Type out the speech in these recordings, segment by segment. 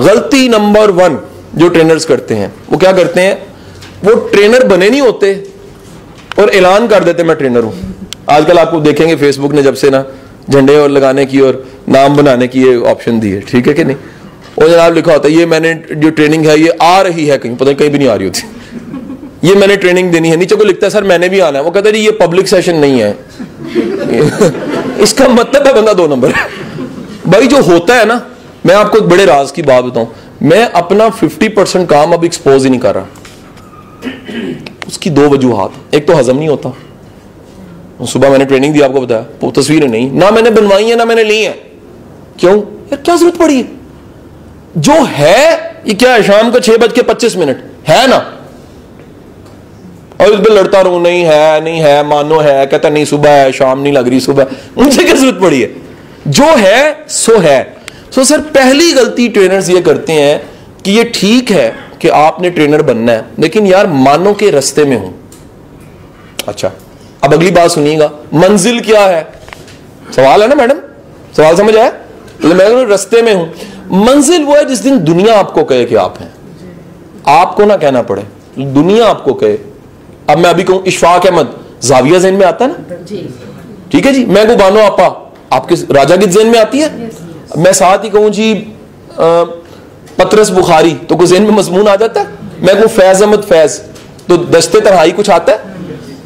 गलती नंबर 1 जो ट्रेनर्स करते हैं वो क्या करते हैं, वो ट्रेनर बने नहीं होते और ऐलान कर देते मैं ट्रेनर हूं। आजकल आपको देखेंगे फेसबुक ने जब से ना झंडे और लगाने की और नाम बनाने की ये ऑप्शन दी है, ठीक है कि नहीं। और जनाब लिखा होता है ये मैंने जो ट्रेनिंग है ये आ रही है, कहीं पता नहीं कहीं भी नहीं आ रही होती, ये मैंने ट्रेनिंग देनी है। नीचे को लिखता है सर मैंने भी आना है। वो कहता है ये पब्लिक सेशन नहीं है इसका मतलब है बंदा 2 नंबर है। भाई जो होता है ना, मैं आपको एक बड़े राज की बात बताऊं, मैं अपना 50% काम अब एक्सपोज ही नहीं कर रहा। उसकी 2 वजूहात, एक तो हजम नहीं होता। सुबह मैंने ट्रेनिंग दी, आपको बताया, वो तस्वीरें नहीं ना मैंने बनवाई है ना मैंने ली है। क्यों यार, क्या जरूरत पड़ी है? जो है ये क्या है, शाम को 6:25 है ना, और इस पर लड़ता रहूं, नहीं है नहीं है, मानो है, कहता नहीं सुबह है, शाम नहीं लग रही सुबह, मुझे क्या जरूरत पड़ी है? जो है सो है। सो सर पहली गलती ट्रेनर्स ये करते हैं कि ये ठीक है कि आपने ट्रेनर बनना है, लेकिन यार मानो के रास्ते में हूं। अच्छा अब अगली बात सुनिएगा, मंजिल क्या है? सवाल है ना मैडम, सवाल समझ आया? तो मैं रास्ते में हूं। मंजिल वो है जिस दिन दुनिया आपको कहे कि आप हैं, आपको ना कहना पड़े, दुनिया आपको कहे। अब मैं अभी कहूं इशफाक अहमद, जाविया ज़हन में आता है ना, ठीक है जी। मैं को बानो आपा, आपके राजा की ज़हन में आती है। मैं साथ ही कहूं जी पतरस बुखारी, तो कोई ज़हन में मजमून आ जाता है। मैं कहूं फैज अहमद फैज, तो दस्ते तन्हाई कुछ आता है।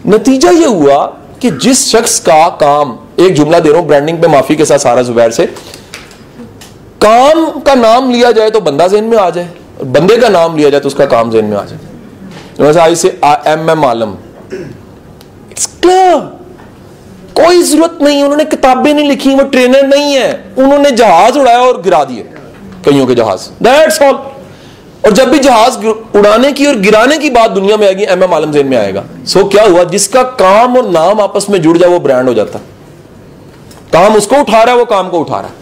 नतीजा ये हुआ कि जिस शख्स का काम, एक जुमला दे रहा हूं ब्रांडिंग पे माफी के साथ सारा जुबैर से, काम का नाम लिया जाए तो बंदा ज़हन में आ जाए, और बंदे का नाम लिया जाए तो उसका काम ज़हन में आ जाए। वैसे आई से MM आलम, इट्स क्लियर, कोई जरूरत नहीं, उन्होंने किताबें नहीं लिखी, वो ट्रेनर नहीं है, उन्होंने जहाज उड़ाया और गिरा दिए कईयों के जहाज, दैट्स ऑल। और जब भी जहाज उड़ाने की और गिराने की बात दुनिया में आएगी, MM आलम ज़हन में आएगा। सो क्या हुआ, जिसका काम और नाम आपस में जुड़ जाए वो ब्रांड हो जाता। काम उसको उठा रहा है, वो काम को उठा रहा है।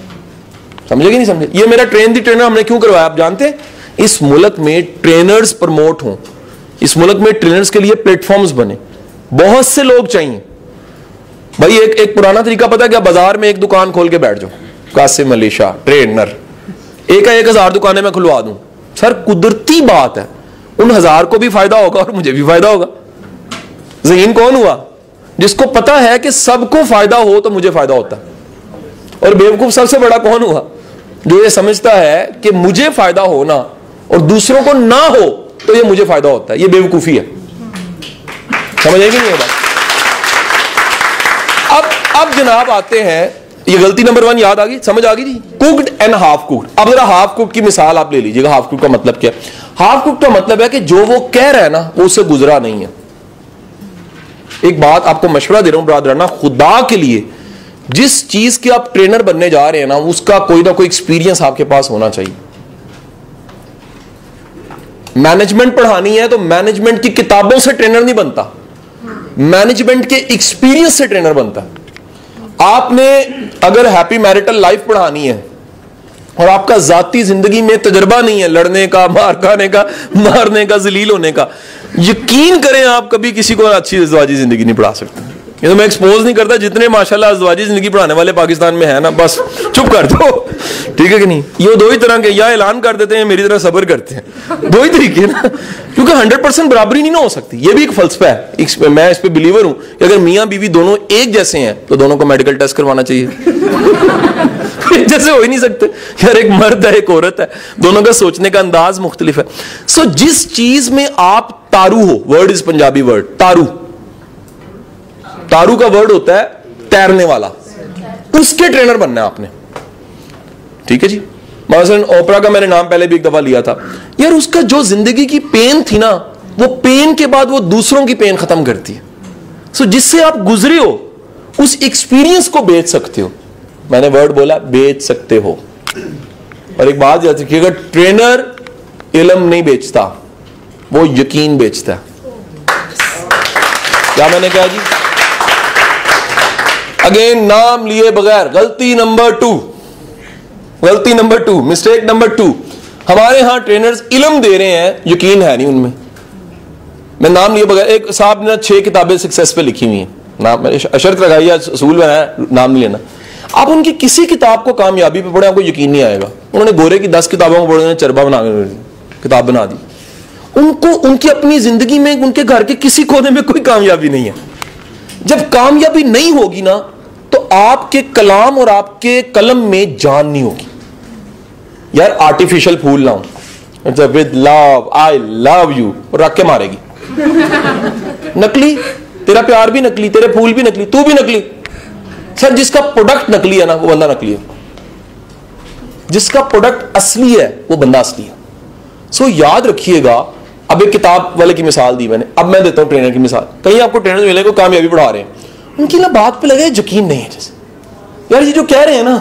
समझे कि नहीं समझे? ये मेरा ट्रेन दी ट्रेनर हमने क्यों करवाया आप जानते हैं? इस मुल्क में ट्रेनर्स प्रमोट हों, इस मुल्क में ट्रेनर्स के लिए प्लेटफॉर्म्स बने, बहुत से लोग चाहिए। भाई एक पुराना तरीका पता है क्या? बाजार में एक दुकान खोल के बैठ जाओ, कासिम अली शाह ट्रेनर, 1000 दुकानें मैं खुलवा दूं। सर कुदरती बात है, उन 1000 को भी फायदा होगा और मुझे भी फायदा होगा। ज़हीन कौन हुआ? जिसको पता है कि सबको फायदा हो तो मुझे फायदा होता है। और बेवकूफ सबसे बड़ा कौन हुआ? जो ये समझता है कि मुझे फायदा होना और दूसरों को ना हो तो ये मुझे फायदा होता है। ये बेवकूफी है, समझ आएगी नहीं बात? अब जनाब आते हैं, ये गलती नंबर 1 याद आ गई, समझ आ गई जी? Cooked and half cooked. अब जरा हाफ कुक्ड की मिसाल आप ले लीजिएगा। हाफ कुक्ड का मतलब क्या है? हाफ कुक्ड का मतलब है कि जो वो कह रहा है ना वो उससे गुजरा नहीं है। एक बात आपको मशवरा दे रहा हूं ब्रादराना, खुदा के लिए, जिस चीज के आप ट्रेनर बनने जा रहे हैं ना, उसका कोई ना कोई एक्सपीरियंस आपके पास होना चाहिए। मैनेजमेंट पढ़ानी है तो मैनेजमेंट की किताबों से ट्रेनर नहीं बनता, मैनेजमेंट के एक्सपीरियंस से ट्रेनर बनता है। आपने अगर हैप्पी मैरिटल लाइफ पढ़ानी है और आपका जाती जिंदगी में तजर्बा नहीं है लड़ने का, मार खाने का, मारने का, जलील होने का, यकीन करें आप कभी किसी को अच्छी अज़वाजी जिंदगी नहीं पढ़ा सकते। ये तो मैं एक्सपोज नहीं करता, जितने माशाल्लाह अज़वाजी जिंदगी पढ़ाने वाले पाकिस्तान में है ना, बस चुप कर दो, ठीक है कि नहीं? ये 2 ही तरह के, या ऐलान कर देते हैं मेरी तरह सब्र करते हैं, 2 ही तरीके ना, क्योंकि 100% बराबरी नहीं ना हो सकती। ये भी एक फलसफा है, मैं इस पे बिलीवर हूं कि अगर मियां बीवी दोनों एक जैसे हैं तो दोनों को मेडिकल टेस्ट करवाना चाहिए। जैसे हो ही नहीं सकते यार, एक मर्द है एक औरत है, दोनों का सोचने का अंदाज मुख्तलिफ है। सो जिस चीज में आप तारू हो, वर्ड इज पंजाबी वर्ड तारू, तारू का वर्ड होता है तैरने वाला, उसके ट्रेनर बनना है आपने, ठीक है जी? मसलन ओपरा का मैंने नाम पहले भी एक दफा लिया था यार, उसका जो जिंदगी की पेन थी ना, वो पेन के बाद वो दूसरों की पेन खत्म करती है। सो जिससे आप गुजरे हो उस एक्सपीरियंस को बेच सकते हो। मैंने वर्ड बोला बेच सकते हो। और एक बात याद रखिएगा, ट्रेनर इल्म नहीं बेचता, वो यकीन बेचता है। क्या मैंने कहा जी? अगेन नाम लिए बगैर, गलती नंबर 2, गलती नंबर 2, मिस्टेक नंबर 2, हमारे यहां ट्रेनर्स इल्म दे रहे हैं, यकीन है नहीं उनमें। मैं नाम लिए बगैर, एक साहब ने 6 किताबें सक्सेस पे लिखी हुई हैं, नाम मैंने शर्त लगाई है, असूल बनाया, नाम नहीं लेना। आप उनकी किसी किताब को कामयाबी पे पढ़े, आपको यकीन नहीं आएगा। उन्होंने गोरे की 10 किताबों को पढ़े, उन्होंने चरबा बना किताब बना दी। उनको उनकी अपनी जिंदगी में उनके घर के किसी कोने में कोई कामयाबी नहीं है। जब कामयाबी नहीं होगी ना, तो आपके कलाम और आपके कलम में जान नहीं होगी। यार आर्टिफिशियल फूल लाऊं, with love, I love you, और रख के मारेगी। नकली, तेरा प्यार भी नकली, तेरे फूल भी नकली, तू भी नकली। सर जिसका प्रोडक्ट नकली है ना, वो बंदा नकली है। जिसका प्रोडक्ट असली है, वो बंदा असली है। सो याद रखिएगा। अब एक किताब वाले की मिसाल दी मैंने, अब मैं देता हूं ट्रेनर की मिसाल। कहीं आपको ट्रेनर मिले को कामयाबी पढ़ा रहे हैं, उनकी ना बात पे लगे यकीन नहीं है। जैसे यार ये जो कह रहे हैं ना,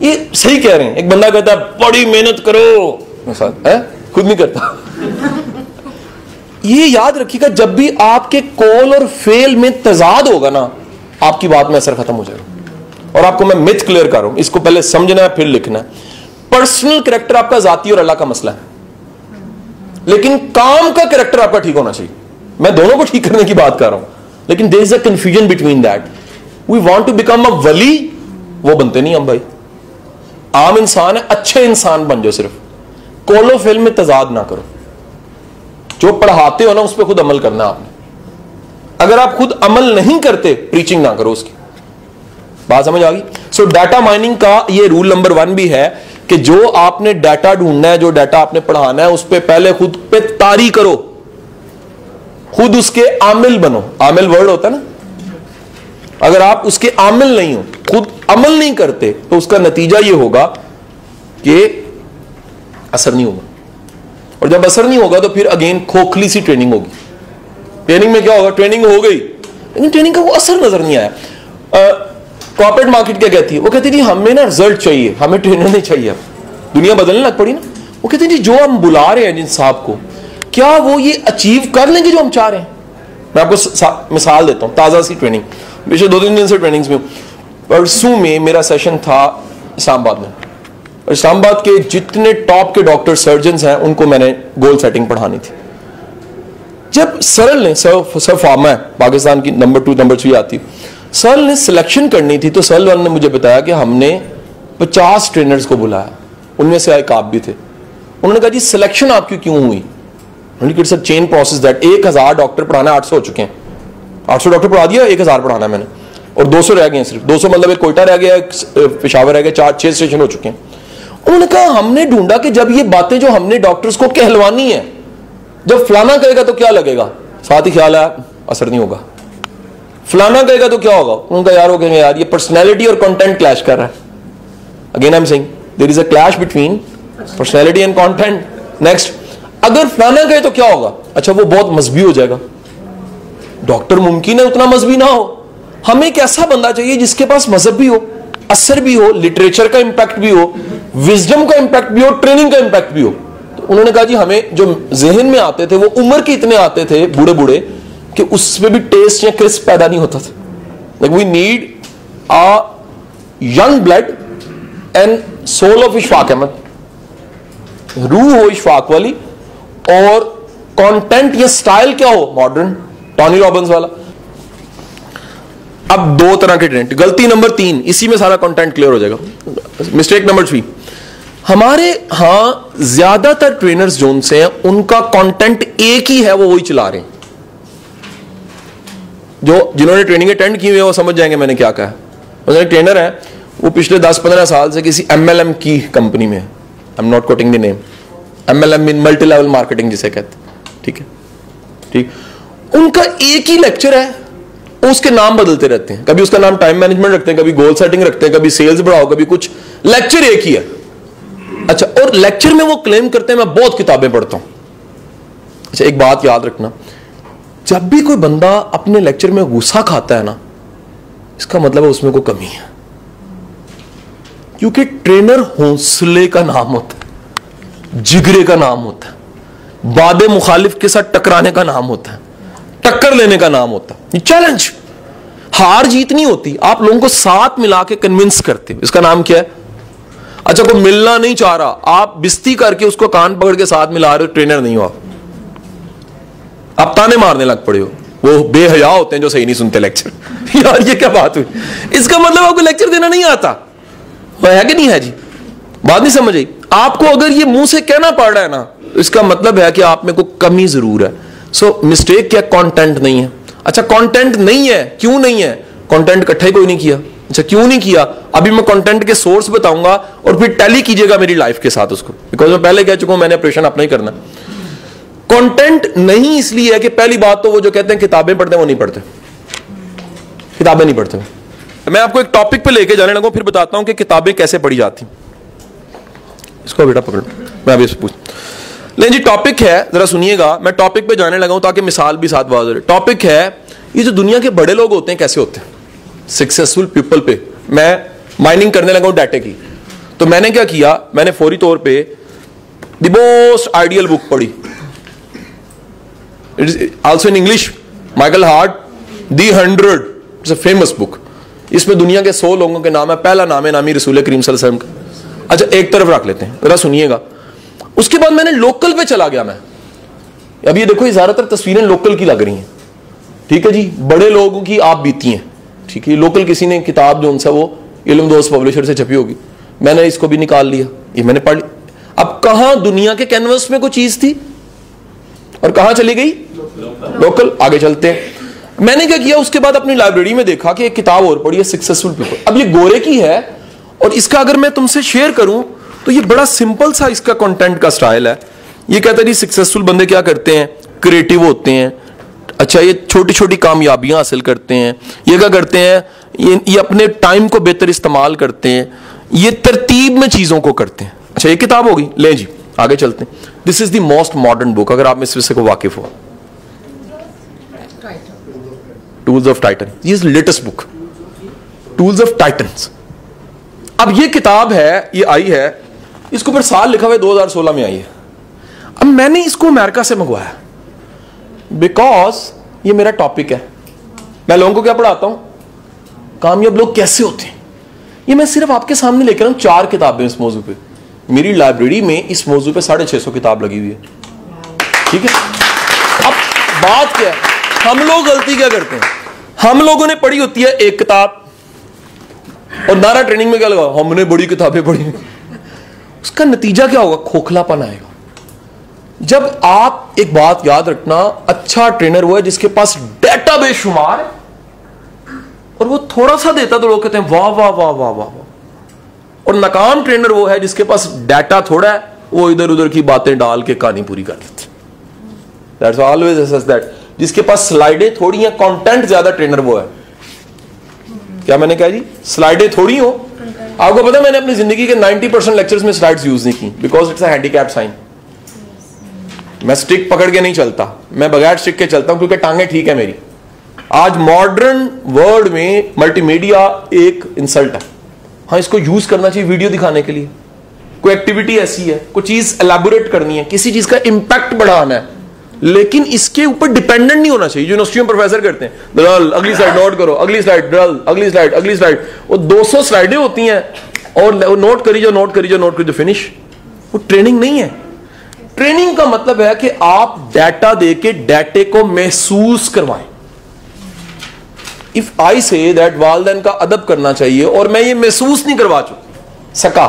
ये सही कह रहे हैं। एक बंदा कहता है बड़ी मेहनत करो, मिसाल है, खुद नहीं करता। ये याद रखिएगा, जब भी आपके कॉल और फेल में तजाद होगा ना, आपकी बात में असर खत्म हो जाएगा। और आपको मैं मिथ क्लियर कर रहा हूं, इसको पहले समझना है फिर लिखना है। पर्सनल कैरेक्टर आपका जाती और अल्लाह का मसला है, लेकिन काम का कैरेक्टर आपका ठीक होना चाहिए। मैं दोनों को ठीक करने की बात कर रहा हूं, लेकिन there is a confusion between that. We want to become a वली, वो बनते नहीं हम भाई। आम इंसान है, अच्छे इंसान बन जाओ, सिर्फ कॉलो फेल में तजाद ना करो। जो पढ़ाते हो ना, उस पर खुद अमल करना है आपने। अगर आप खुद अमल नहीं करते, प्रीचिंग ना करो उसकी। बात समझ आ गई? सो डाटा माइनिंग का ये रूल नंबर 1 भी है कि जो आपने डाटा ढूंढना है, जो डाटा आपने पढ़ाना है, उस पर पहले खुद पे तारी करो, खुद उसके आमिल बनो। आमिल वर्ड होता है ना, अगर आप उसके आमिल नहीं हो, खुद अमल नहीं करते, तो उसका नतीजा ये होगा कि असर नहीं होगा। और जब असर नहीं होगा तो फिर अगेन खोखली सी ट्रेनिंग होगी। ट्रेनिंग में क्या होगा? ट्रेनिंग हो गई, लेकिन ट्रेनिंग का वो असर नजर नहीं आया। कॉर्पोरेट मार्केट क्या कहती है? वो कहती थी हमें ना रिजल्ट चाहिए, हमें ट्रेनर नहीं चाहिए। दुनिया बदलने लग पड़ी ना। वो कहती थी जो हम बुला रहे हैं जिन साहब को, क्या वो ये अचीव कर लेंगे जो हम चाह रहे हैं? मैं आपको मिसाल देता हूं, ताजा सी ट्रेनिंग, पिछले 2-3 दिन से ट्रेनिंग्स में। परसों में मेरा सेशन था इस्लामाबाद में। इस्लामाबाद के जितने टॉप के डॉक्टर सर्जन हैं, उनको मैंने गोल सेटिंग पढ़ानी थी। जब सरल ने, सर फार्मा है पाकिस्तान की नंबर 2 नंबर 3 आती, सरल ने सिलेक्शन करनी थी, तो सरल ने मुझे बताया कि हमने 50 ट्रेनर्स को बुलाया, उनमें से एक आप भी थे। उन्होंने कहा जी सिलेक्शन आपकी क्यों हुई? It's a chain process that 1000 doctor पढ़ाना, 800 हो चुके हैं। 800 डॉक्टर पढ़ा दिया, 1000 पढ़ाना है मैंने, और 200 रह गए हैं सिर्फ। 200 मतलब एक कोयटा रह गया, पेशावर रह गया, 4-6 स्टेशन हो चुके हैं। उन्होंने कहा हमने ढूंढा कि जब ये बातें जो हमने डॉक्टर्स को कहलवानी है, जब फलाना कहेगा तो क्या लगेगा, साथ ही ख्याल है असर नहीं होगा। फलाना कहेगा तो क्या होगा? उनका यार हो कहेंगे यार ये पर्सनैलिटी और कंटेंट क्लैश कर रहा है। Again I am saying there is a clash between personality and content. Next, अगर फलाना कहे तो क्या होगा? अच्छा वो बहुत मजहबी हो जाएगा। डॉक्टर मुमकिन है उतना मजहबी ना हो। हमें एक ऐसा बंदा चाहिए जिसके पास मजहब भी हो, असर भी हो, लिटरेचर का इंपैक्ट भी हो, विजडम का इंपैक्ट भी हो, ट्रेनिंग का इंपैक्ट भी हो। तो उन्होंने कहा जी हमें जो जहन में आते थे वो उम्र के इतने आते थे बूढ़े बूढ़े कि उसमें भी टेस्ट या क्रिस्प पैदा नहीं होता था। Like we need a young blood and soul of Ishfaq Ahmad, रूह हो इशफाक वाली, और कंटेंट या स्टाइल क्या हो मॉडर्न, टॉनी रॉबिन्स वाला। अब 2 तरह के ट्रेंड। गलती नंबर 3, इसी में सारा कंटेंट क्लियर हो जाएगा। मिस्टेक नंबर 3, हमारे यहां ज्यादातर ट्रेनर्स जो उनसे हैं उनका कंटेंट एक ही है, वो वही चला रहे हैं। जो जिन्होंने ट्रेनिंग अटेंड की हुई है वो समझ जाएंगे मैंने क्या कहा। उन्होंने ट्रेनर है, वो पिछले 10-15 साल से किसी MLM की कंपनी में है। I am not coating the name. MLM mean multi level marketing जिसे कहते हैं, ठीक है, ठीक। उनका एक ही लेक्चर है, उसके नाम बदलते रहते हैं। कभी उसका नाम टाइम मैनेजमेंट रखते हैं, कभी गोल सेटिंग रखते हैं, कभी सेल्स बढ़ाओ, कभी कुछ। लेक्चर एक ही है। अच्छा, और लेक्चर में वो क्लेम करते हैं मैं बहुत किताबें पढ़ता हूं। अच्छा, एक बात याद रखना, जब भी कोई बंदा अपने लेक्चर में गुस्सा खाता है ना, इसका मतलब है उसमें कोई कमी है। क्योंकि ट्रेनर हौसले का नाम होता है, जिगरे का नाम होता है, बादे मुखालिफ के साथ टकराने का नाम होता है, टक्कर लेने का नाम होता है, चैलेंज। हार जीत नहीं होती, आप लोगों को साथ मिला के कन्विंस करते हो, इसका नाम क्या है? अच्छा, कोई मिलना नहीं चाह रहा, आप बिस्ती करके उसको कान पकड़ के साथ मिला रहे हो, ट्रेनर नहीं हो आप ताने मारने लग पड़े हो। वो बेहया होते हैं जो सही नहीं सुनते लेक्चर। यार ये क्या बात हुई? इसका मतलब आपको लेक्चर देना नहीं आता है कि नहीं है जी? बात नहीं समझ आई आपको? अगर ये मुंह से कहना पड़ रहा है ना, इसका मतलब है कि आप में कोई कमी जरूर है। सो मिस्टेक क्या? कंटेंट नहीं है। अच्छा कंटेंट नहीं है, क्यों नहीं है? कंटेंट इकट्ठा ही कोई नहीं किया। अच्छा क्यों नहीं किया? अभी मैं कंटेंट के सोर्स बताऊंगा और फिर टैली कीजिएगा मेरी लाइफ के साथ उसको, बिकॉज मैं पहले कह चुका हूं मैंने ऑपरेशन अपना ही करना। कंटेंट नहीं इसलिए है कि पहली बात तो वो जो कहते हैं किताबें पढ़ते हैं वो नहीं पढ़ते, किताबें नहीं पढ़ते। मैं आपको एक टॉपिक पे लेके जाने लगूं फिर बताता हूं कि किताबें कैसे पढ़ी जाती। इसको बेटा पकड़, मैं अभी पूछ लें जी। टॉपिक है, जरा सुनिएगा, मैं टॉपिक पे जाने लगा हूं ताकि मिसाल भी साथ बात हो। टॉपिक है ये जो दुनिया के बड़े लोग होते हैं कैसे होते हैं, सक्सेसफुल पीपल पे। मैं माइनिंग करने लगा हूं डाटे की, तो मैंने क्या किया, मैंने फौरी तौर पे द मोस्ट आइडियल बुक पढ़ी, it is also in English, Michael Hart, the 100, it's a famous book. इसमें दुनिया के 100 लोगों के नाम है, पहला नाम है नामी रसूल करीम सल्लल्लाहु अलैहि वसल्लम का। अच्छा एक तरफ रख लेते हैं, जरा सुनिएगा। उसके बाद मैंने लोकल पे चला गया मैं। अब ये देखो, ये ज्यादातर तस्वीरें लोकल की लग रही हैं, ठीक है जी, बड़े लोगों की आप बीती हैं, ठीक है। लोकल किसी ने किताब जो उनसे वो इल्म दोस्त पब्लिशर से छपी होगी, मैंने इसको भी निकाल लिया, ये मैंने पढ़ लिया। अब कहां दुनिया के कैनवस में कोई चीज थी और कहां चली गई? लोकल। आगे चलते हैं, मैंने क्या किया, उसके बाद अपनी लाइब्रेरी में देखा कि एक किताब और पढ़ी है, सक्सेसफुल पीपल। अब ये गोरे की है और इसका अगर मैं तुमसे शेयर करूं तो ये बड़ा सिंपल सा इसका कंटेंट का स्टाइल है। ये कहता है जी सक्सेसफुल बंदे क्या करते हैं, क्रिएटिव होते हैं। अच्छा ये छोटी छोटी कामयाबियां हासिल करते हैं, ये क्या करते हैं, ये अपने टाइम को बेहतर इस्तेमाल करते हैं, ये तरतीब में चीजों को करते हैं। अच्छा ये किताब होगी, ले जी आगे चलते हैं। This is the most modern book, अगर आप इस विषय को वाकिफ हो, टूल्स ऑफ टाइटन, ये latest book, tools of titans. अब ये किताब है, ये आई है, इसको ऊपर साल लिखा हुआ है 2016 में आई है। अब मैंने इसको अमेरिका से मंगवाया बिकॉज ये मेरा टॉपिक है। मैं लोगों को क्या पढ़ाता हूं, कामयाब लोग कैसे होते हैं। ये मैं सिर्फ आपके सामने लेकर आऊं 4 किताबें इस मौजू पे। मेरी लाइब्रेरी में इस मौजू पे 650 किताब लगी हुई है, ठीक है। अब बात क्या है, हम लोग गलती क्या करते हैं, हम लोगों ने पढ़ी होती है एक किताब और नारा ट्रेनिंग में क्या लगा, हमने बड़ी किताबें पढ़ी। उसका नतीजा क्या होगा, खोखलापन आएगा। जब आप एक बात याद रखना, अच्छा ट्रेनर वो है जिसके पास डेटा बेशुमार है और वो थोड़ा सा देता तो लोग कहते हैं वाह वाह वाह वाह वाह। और नाकाम ट्रेनर वो है जिसके पास डाटा थोड़ा है, वो इधर उधर की बातें डाल के कहानी पूरी कर देते। That's always assess that. जिसके पास स्लाइडें थोड़ी हैं, कंटेंट ज्यादा, ट्रेनर वो है। क्या मैंने कहा जी, स्लाइडें थोड़ी हो। आपको पता मैंने अपनी जिंदगी के 90% लेक्चर्स में स्लाइड्स यूज नहीं की, because it's a handicap sign. मैं स्टिक पकड़ के नहीं चलता, मैं बगैर स्टिक के चलता हूं क्योंकि टांगे ठीक है मेरी। आज मॉडर्न वर्ल्ड में मल्टीमीडिया एक इंसल्ट है। हाँ इसको यूज करना चाहिए वीडियो दिखाने के लिए, कोई एक्टिविटी ऐसी है, कोई चीज एलैबोरेट करनी है, किसी चीज का इंपैक्ट बढ़ाना है, लेकिन इसके ऊपर डिपेंडेंट नहीं होना चाहिए। यूनिवर्सिटी में प्रोफेसर करते हैं ड्रल, अगली स्लाइड नोट करो, अगली स्लाइड ड्रल, अगली स्लाइड, अगली स्लाइड। वो 200 स्लाइडें होती हैं और नोट करी जाओ, नोट करी जाओ, नोट करी जाओ, फिनिश। वो ट्रेनिंग नहीं है। ट्रेनिंग का मतलब है कि आप डाटा देके डाटे को महसूस करवाएं। इफ आई से दैट वालदैन का अदब करना चाहिए और मैं ये महसूस नहीं करवा सका,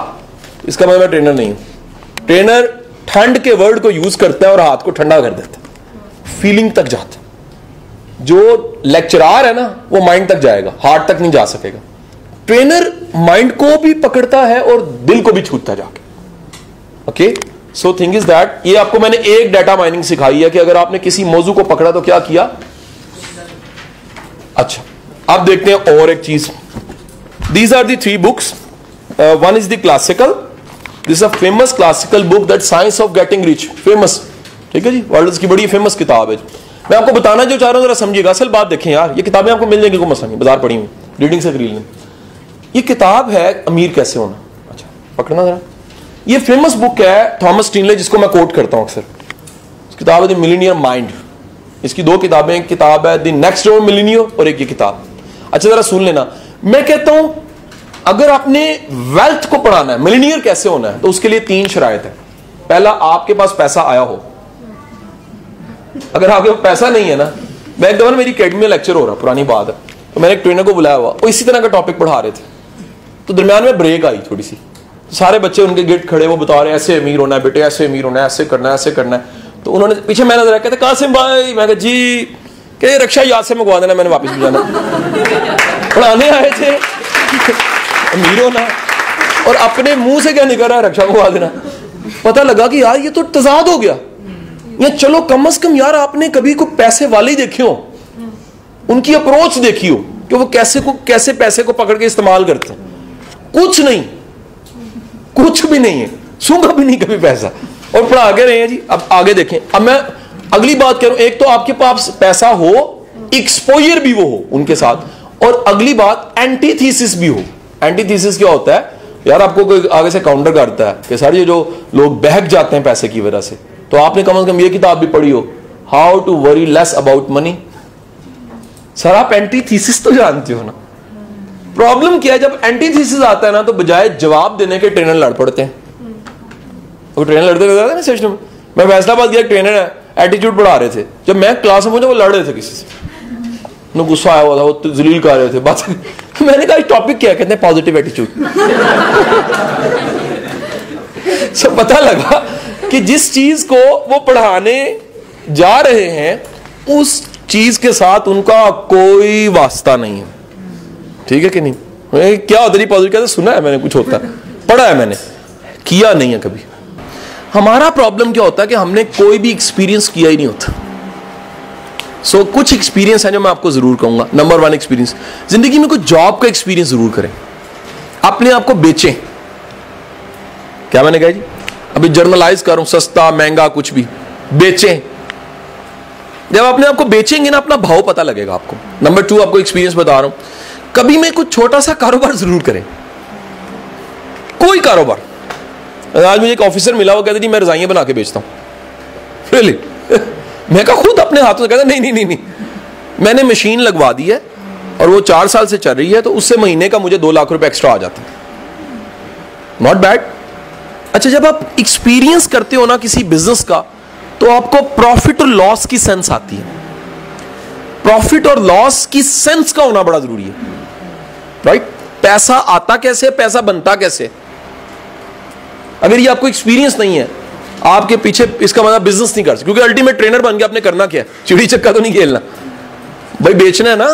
इसका मतलब मैं ट्रेनर नहीं हूं। ट्रेनर ठंड के वर्ड को यूज करता है और हाथ को ठंडा कर देता है, फीलिंग तक जाता है। जो लेक्चरार है ना वो माइंड तक जाएगा, हार्ट तक नहीं जा सकेगा। ट्रेनर माइंड को भी पकड़ता है और दिल को भी छूता जाके। Okay, so thing is that, ये आपको मैंने एक डाटा माइनिंग सिखाई है कि अगर आपने किसी मौजू को पकड़ा तो क्या किया। अच्छा अब देखते हैं और एक चीज। These are the 3 books, one is the classical, this a famous classical book that science of getting rich, famous, ठीक है जी, वर्ल्ड की बड़ी फेमस किताब है। मैं आपको बताना जो चाह रहा हूं जरा समझिएगा। असल बात देखें यार, ये किताबें आपको मिल जाएंगी, कोई मसला नहीं, बाजार पड़ी हुई, रीडिंग से खरीद लें। ये किताब है अमीर कैसे होना। अच्छा पकड़ना जरा, ये फेमस बुक है थॉमस स्टीनले, जिसको मैं कोट करता हूं अक्सर। किताब है द मिलीनियर माइंड। इसकी 2 किताबें, एक किताब है द नेक्स्ट डोर मिलीनियर और एक ये किताब। अच्छा जरा सुन लेना, मैं कहता हूं अगर आपने वेल्थ को पढ़ाना है, मिलीनियर कैसे होना है, तो उसके लिए 3 शराइत है। पहला, आपके पास पैसा आया हो। अगर आपके पास पैसा नहीं है ना मैं एक दफा मेरी अकेडमी में लेक्चर हो रहा, पुरानी बात है, तो मैंने एक ट्रेनर को बुलाया हुआ, वो इसी तरह का टॉपिक पढ़ा रहे थे। तो दरम्यान में ब्रेक आई थोड़ी सी, तो सारे बच्चे उनके गेट खड़े, वो बता रहे हैं ऐसे अमीर होना है बेटे, ऐसे अमीर होना है, ऐसे करना है, ऐसे करना है। तो उन्होंने पीछे मैंने जरा कहते कासिम भाई, मैं कहा जी, कि रक्षा याद से मंगवा देना, मैंने वापस भेजाना। पढ़ाने आए थे, अमीर होना, और अपने मुंह से क्या निकल रहा है, रक्षा मंगवा देना। पता लगा कि यार ये तो तजाद हो गया। या चलो कम से कम यार आपने कभी को पैसे वाले ही देखे हो, उनकी अप्रोच देखी हो कि वो कैसे पैसे को पकड़ के इस्तेमाल करते हैं। कुछ नहीं, कुछ भी नहीं है, सूंघा भी नहीं कभी पैसा, और पढ़ा के रहे हैं जी। अब आगे देखें, अब मैं अगली बात करूं, एक तो आपके पास पैसा हो, एक्सपोजर भी वो हो उनके साथ, और अगली बात एंटीथीसिस भी हो। एंटीथीसिस क्या होता है यार, आपको कोई आगे से काउंटर करता है कि सर ये जो लोग बहक जाते हैं पैसे की वजह से, तो आपने कम से कम ये किताब भी पढ़ी हो, how to worry less about money. Sir आप एंटीथीसिस तो जानते हो ना। प्रॉब्लम क्या है, जब एंटीथीसिस आता है ना, तो बजाय जवाब देने के ट्रेनर लड़ पड़ते हैं। वो ट्रेनर लड़ते रहते ना सेशन में। मैं फैसलाबाद गया, ट्रेनर है, एटीट्यूड पढ़ा रहे थे, जब मैं क्लास में पहुंचा वो लड़ रहे थे किसी से, उन्हें गुस्सा आया हुआ था, वो जलील कर रहे थे बात। मैंने कहा टॉपिक क्या है, कहते हैं पॉजिटिव एटीट्यूड। सब पता लगा कि जिस चीज को वो पढ़ाने जा रहे हैं उस चीज के साथ उनका कोई वास्ता नहीं है। ठीक है कि नहीं? क्या होता है पॉजिटिव, कहते सुना है मैंने, कुछ होता है, पढ़ा है मैंने, किया नहीं है कभी। हमारा प्रॉब्लम क्या होता है कि हमने कोई भी एक्सपीरियंस किया ही नहीं होता। सो कुछ एक्सपीरियंस है जो मैं आपको जरूर कहूंगा। नंबर 1 एक्सपीरियंस, जिंदगी में कुछ जॉब का एक्सपीरियंस जरूर करें, अपने आप को बेचें। क्या मैंने कहा जी, अभी जर्नलाइज करूं, सस्ता महंगा कुछ भी बेचें। जब अपने आप को बेचेंगे ना, अपना भाव पता लगेगा आपको। नंबर 2 आपको एक्सपीरियंस बता रहा हूं, कभी में कुछ छोटा सा कारोबार जरूर करें, कोई कारोबार। आज मुझे एक ऑफिसर मिला, वो कहते जी मैं रजाइयां बना के बेचता हूं। रियली? मैं कहा खुद अपने हाथों से, कहता नहीं, मैंने मशीन लगवा दी है और वो 4 साल से चल रही है, तो उससे महीने का मुझे 2 लाख रुपए एक्स्ट्रा आ जाता है। Not bad. अच्छा, जब आप एक्सपीरियंस करते हो ना किसी बिजनेस का, तो आपको प्रॉफिट और लॉस की सेंस आती है। प्रॉफिट और लॉस की सेंस का होना बड़ा जरूरी है, राइट? पैसा आता कैसे, पैसा बनता कैसे। अगर ये आपको एक्सपीरियंस नहीं है, आपके पीछे, इसका मतलब बिजनेस नहीं कर सकते, क्योंकि अल्टीमेट ट्रेनर बन के आपने करना क्या है, चिड़ी चक्का तो नहीं खेलना भाई, बेचना है ना।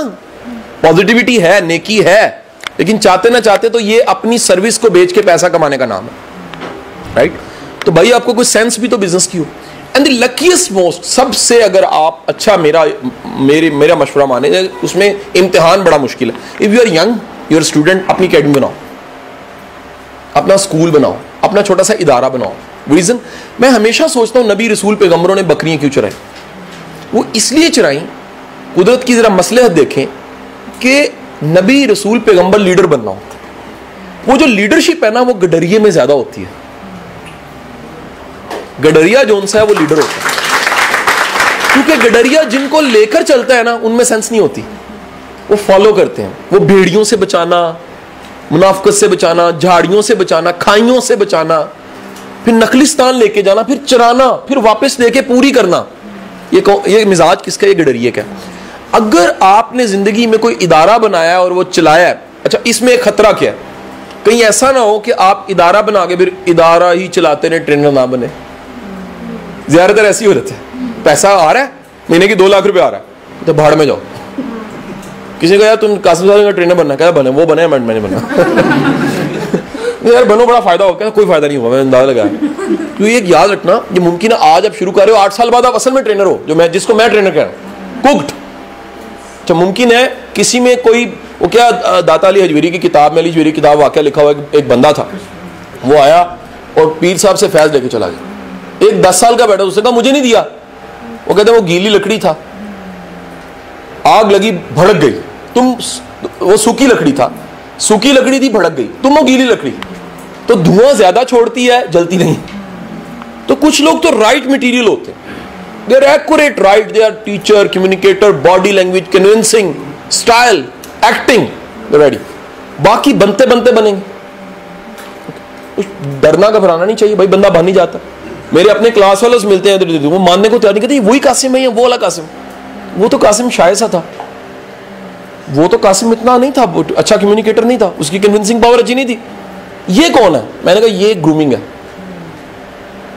पॉजिटिविटी है, नेकी है, लेकिन चाहते ना चाहते तो ये अपनी सर्विस को बेच के पैसा कमाने का नाम है, राइट? तो भाई आपको कोई सेंस भी तो बिजनेस की हो। एंड द लकीएस्ट मोस्ट, सबसे अगर आप अच्छा, मेरा मशवरा माने, उसमें इम्तिहान बड़ा मुश्किल है। If you are young, you are student, अपनी अकेडमी बनाओ, अपना स्कूल बनाओ, अपना छोटा सा इदारा बनाओ। रीजन, मैं हमेशा सोचता हूं नबी रसूल पैगंबरों ने बकरियां क्यों चराई? वो इसलिए चराई, कुदरत की जरा मसलहत देखें कि नबी रसूल पैगंबर लीडर बनना हो। वो जो लीडरशिप है ना, वो गडरिये में ज्यादा होती है। गडरिया जोन सा है वो लीडर होता है, क्योंकि गडरिया जिनको लेकर चलता है ना, उनमें सेंस नहीं होती, वो फॉलो करते हैं। वो भेड़ियों से बचाना, मुनाफकत से बचाना, झाड़ियों से बचाना, खाइयों से बचाना, फिर नकलिस्तान लेके जाना, फिर चराना, फिर वापस लेके पूरी करना। ये मिजाज किसका? ये गडरिये का। अगर आपने जिंदगी में कोई इदारा बनाया और वो चलाया है, अच्छा इसमें एक खतरा क्या है, कहीं ऐसा ना हो कि आप इदारा बना के फिर इदारा ही चलाते रहे, ट्रेनर ना बने। ज्यादातर ऐसी हो जाता है, पैसा आ रहा है, महीने की 2 लाख रुपए आ रहा है, तो भाड़ में जाओ। किसी को यार तुम कासिम साहब का ट्रेनर बनना, क्या बने? वो बने, मैंने बना। यार बनो, बड़ा फायदा होगा। कोई फायदा नहीं हुआ, मैंने अंदाजा लगाया। क्योंकि एक याद रखना, ये मुमकिन है आज आप शुरू कर रहे हो, 8 साल बाद आप असल में ट्रेनर हो, जिसको मैं ट्रेनर कह रहा हूं, कुक्ड। अच्छा, मुमकिन है किसी में कोई, वो क्या, दाता अली हजवेरी की किताब में, अली हजवेरी की किताब वाकया लिखा हुआ, एक बंदा था, वो आया और पीर साहब से फैज लेके चला गया। एक 10 साल का बैठा, उसने कहा मुझे नहीं दिया। वो कहते वो गीली लकड़ी था, आग लगी, भड़क गई। वो सूखी लकड़ी था, सूखी लकड़ी थी, भड़क गई। तुम वो गीली लकड़ी, तो धुआं ज्यादा छोड़ती है, जलती नहीं। तो कुछ लोग तो राइट मटेरियल होते हैं, they are accurate, right, they are teacher, communicator, body language, convincing, style, acting, ready. बाकी बनते बनते बनेंगे। डरना घबराना नहीं चाहिए भाई, बंदा बन ही जाता। मेरे अपने क्लास वालों से मिलते हैं, वो मानने को तैयार नहीं करते, वही कासिम है, वो वाला कासिम। वो तो कासिम शाय सा था, वो तो कासिम इतना नहीं था, अच्छा कम्युनिकेटर नहीं था, उसकी कन्विंसिंग पावर अच्छी नहीं थी। ये कौन है? मैंने कहा ये ग्रूमिंग है।